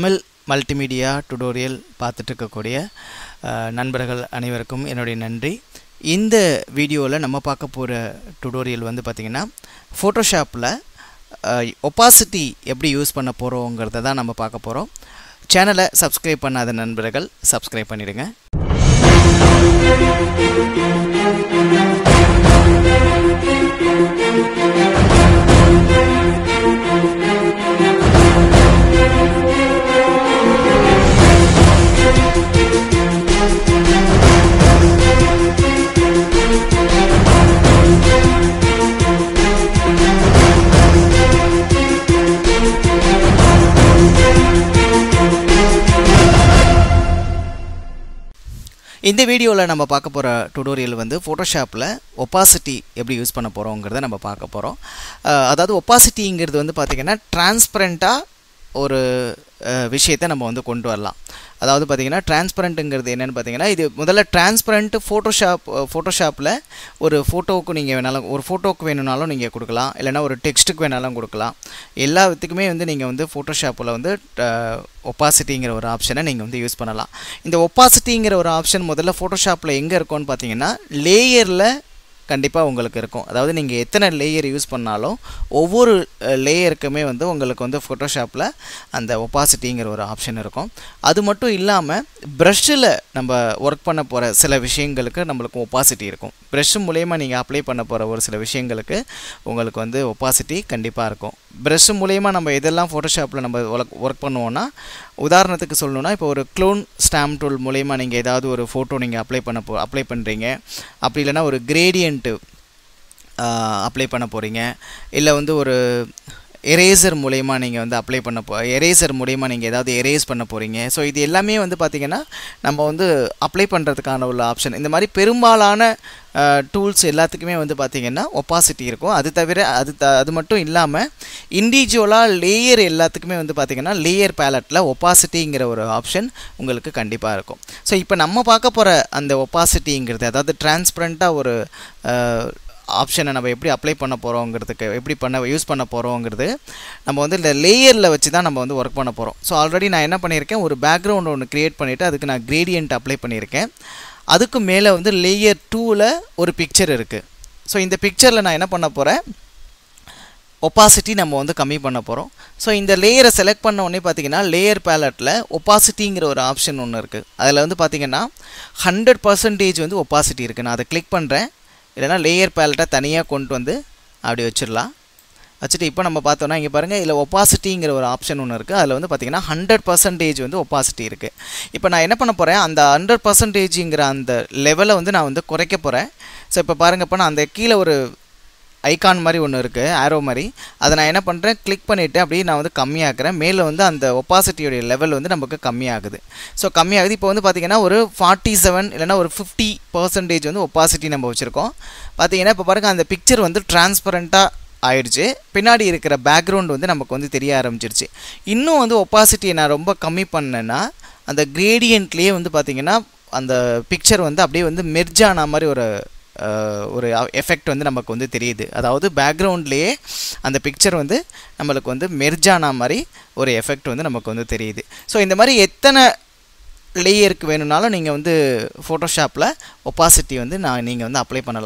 Tamil multimedia tutorial பார்த்துட்டு இருக்கக்கூடிய நண்பர்கள் அனைவருக்கும் என்னுடைய நன்றி. இந்த வீடியோவில் நம்ம பார்க்க போகிற டுடோரியல் வந்து பார்த்திங்கன்னா ஃபோட்டோஷாப்பில் ஒப்பாசிட்டி எப்படி யூஸ் பண்ண போகிறோங்கிறத தான் நம்ம பார்க்க போகிறோம். சேனலை சப்ஸ்கிரைப் பண்ணாத நண்பர்கள் சப்ஸ்கிரைப் பண்ணிடுங்க. இந்த வீடியோவில் நம்ம பார்க்க போகிற டுடோரியல் வந்து ஃபோட்டோஷாப்பில் ஒப்பாசிட்டி எப்படி யூஸ் பண்ண போகிறோங்கிறத நம்ம பார்க்க போகிறோம். அதாவது ஒப்பாசிட்டிங்கிறது வந்து பார்த்திங்கன்னா டிரான்ஸ்பரண்ட்டாக ஒரு விஷயத்தை நம்ம வந்து கொண்டு வரலாம். அதாவது பார்த்திங்கன்னா டிரான்ஸ்பரண்ட்டுங்கிறது என்னென்னு பார்த்திங்கன்னா, இது முதல்ல டிரான்ஸ்பரண்ட்டு ஃபோட்டோஷாப்பில் ஒரு ஃபோட்டோவுக்கு நீங்கள் வேணாலும் ஒரு ஃபோட்டோவுக்கு வேணும்னாலும் நீங்கள் கொடுக்கலாம், இல்லைனா ஒரு டெக்ஸ்ட்டுக்கு வேணாலும் கொடுக்கலாம். எல்லாத்துக்குமே வந்து நீங்கள் வந்து ஃபோட்டோஷாப்பில் வந்து ஒப்பாசிட்டிங்கிற ஒரு ஆப்ஷனை நீங்கள் வந்து யூஸ் பண்ணலாம். இந்த ஒப்பாசிட்டிங்கிற ஒரு ஆப்ஷன் முதல்ல ஃபோட்டோஷாப்பில் எங்கே இருக்கும்னு பார்த்தீங்கன்னா லேயரில் கண்டிப்பாக உங்களுக்கு இருக்கும். அதாவது நீங்கள் எத்தனை லேயர் யூஸ் பண்ணாலும் ஒவ்வொரு லேயருக்குமே வந்து உங்களுக்கு வந்து ஃபோட்டோஷாப்பில் அந்த ஒப்பாசிட்டிங்கிற ஒரு ஆப்ஷன் இருக்கும். அது மட்டும் இல்லாமல் ப்ரஷ்ஷில் நம்ம ஒர்க் பண்ண போகிற சில விஷயங்களுக்கு நம்மளுக்கு ஒப்பாசிட்டி இருக்கும். ப்ரஷ் மூலயமா நீங்கள் அப்ளை பண்ண போகிற ஒரு சில விஷயங்களுக்கு உங்களுக்கு வந்து ஒப்பாசிட்டி கண்டிப்பாக இருக்கும். ப்ரஷ் மூலயமா நம்ம எதெல்லாம் ஃபோட்டோஷாப்பில் நம்ம ஒர்க் பண்ணுவோன்னா, உதாரணத்துக்கு சொல்லணுன்னா, இப்போ ஒரு க்ளோன் ஸ்டாம்ப் டூல் மூலயமா நீங்கள் ஏதாவது ஒரு ஃபோட்டோ நீங்கள் அப்ளை பண்ணுறீங்க, அப்படி இல்லைனா ஒரு கிரேடியன்ட்டு அப்ளை பண்ண போகிறீங்க, இல்லை வந்து ஒரு எரேசர் மூலயமா நீங்கள் வந்து எரேசர் மூலயமா நீங்கள் ஏதாவது எரேஸ் பண்ண போகிறீங்க. ஸோ இது எல்லாமே வந்து பார்த்திங்கன்னா நம்ம வந்து அப்ளை பண்ணுறதுக்கான உள்ள ஆப்ஷன். இந்த மாதிரி பெரும்பாலான டூல்ஸ் எல்லாத்துக்குமே வந்து பார்த்திங்கன்னா ஒப்பாசிட்டி இருக்கும். அது தவிர அது மட்டும் இல்லாமல் இண்டிவிஜுவலாக லேயர் எல்லாத்துக்குமே வந்து பார்த்திங்கன்னா லேயர் பேலட்டில் ஒப்பாசிட்டிங்கிற ஒரு ஆப்ஷன் உங்களுக்கு கண்டிப்பாக இருக்கும். ஸோ இப்போ நம்ம பார்க்க போகிற அந்த ஒப்பாசிட்டிங்கிறது, அதாவது டிரான்ஸ்பரண்ட்டாக ஒரு ஆப்ஷனை நம்ம எப்படி அப்ளை பண்ண போகிறோங்கிறதுக்கு, எப்படி யூஸ் பண்ண போகிறோங்கிறது நம்ம வந்து இந்த லேயரில் வச்சு தான் நம்ம வந்து ஒர்க் பண்ண போகிறோம். ஸோ ஆல்ரெடி நான் என்ன பண்ணியிருக்கேன், ஒரு பேக்ரவுண்ட் ஒன்று க்ரியேட் பண்ணிவிட்டு அதுக்கு நான் கிரேடியன்ட் அப்ளை பண்ணியிருக்கேன். அதுக்கு மேலே வந்து லேயர் 2ல் ஒரு பிக்சர் இருக்குது. ஸோ இந்த பிக்சரில் நான் என்ன பண்ண போகிறேன், ஒப்பாசிட்டி நம்ம வந்து கம்மி பண்ண போகிறோம். ஸோ இந்த லேயரை செலக்ட் பண்ண உடனே பார்த்திங்கன்னா லேயர் பேலட்டில் ஒப்பாசிட்டிங்கிற ஒரு ஆப்ஷன் ஒன்று இருக்குது. அதில் வந்து பார்த்திங்கன்னா 100% வந்து ஒப்பாசிட்டி இருக்குது. நான் அதை கிளிக் பண்ணுறேன், இல்லைனா லேயர் பேலட்டை தனியாக கொண்டு வந்து அப்படி வச்சிடலாம். வச்சுட்டு இப்போ நம்ம பார்த்தோன்னா இங்கே பாருங்கள், இதில் ஒப்பாசிட்டிங்கிற ஒரு ஆப்ஷன் ஒன்று இருக்குது. அதில் வந்து பார்த்திங்கன்னா 100% வந்து ஒப்பாசிட்டி இருக்குது. இப்போ நான் என்ன பண்ண போகிறேன், அந்த 100%ங்கிற அந்த லெவலை வந்து நான் வந்து குறைக்க போகிறேன். ஸோ இப்போ பாருங்கள், இப்போ நான் அந்த கீழே ஒரு ஐகான் மாதிரி ஒன்று இருக்குது, ஆரோ மாதிரி, அதை நான் என்ன பண்ணுறேன், கிளிக் பண்ணிவிட்டு அப்படியே நான் வந்து கம்மியாக்குறேன். மேலே வந்து அந்த ஒப்பாசிட்டியோடைய லெவல் வந்து நமக்கு கம்மியாகுது. ஸோ கம்மியாகுது. இப்போ வந்து பார்த்திங்கன்னா ஒரு 47 இல்லைனா ஒரு 50% வந்து ஒப்பாசிட்டி நம்ம வச்சுருக்கோம். பார்த்திங்கன்னா இப்போ பாருங்கள், அந்த பிக்சர் வந்து டிரான்ஸ்பரண்ட்டாக ஆயிடுச்சு. பின்னாடி இருக்கிற பேக்ரவுண்ட் வந்து நமக்கு வந்து தெரிய ஆரம்பிச்சிருச்சு. இன்னும் வந்து ஒப்பாசிட்டியை நான் ரொம்ப கம்மி பண்ணேன்னா அந்த கிரேடியன்ட்லேயே வந்து பார்த்திங்கன்னா அந்த பிக்சர் வந்து அப்படியே வந்து மெர்ஜ் ஆன மாதிரி ஒரு எஃபெக்ட் வந்து நமக்கு வந்து தெரியுது. அதாவது பேக்ரவுண்ட்லேயே அந்த பிக்சர் வந்து நம்மளுக்கு வந்து மெர்ஜ் ஆன மாதிரி ஒரு எஃபெக்ட் வந்து நமக்கு வந்து தெரியுது. ஸோ இந்த மாதிரி எத்தனை லேயருக்கு வேணும்னாலும் நீங்கள் வந்து ஃபோட்டோஷாப்பில் ஒப்பாசிட்டி வந்து நீங்கள் வந்து அப்ளை பண்ணலாம்.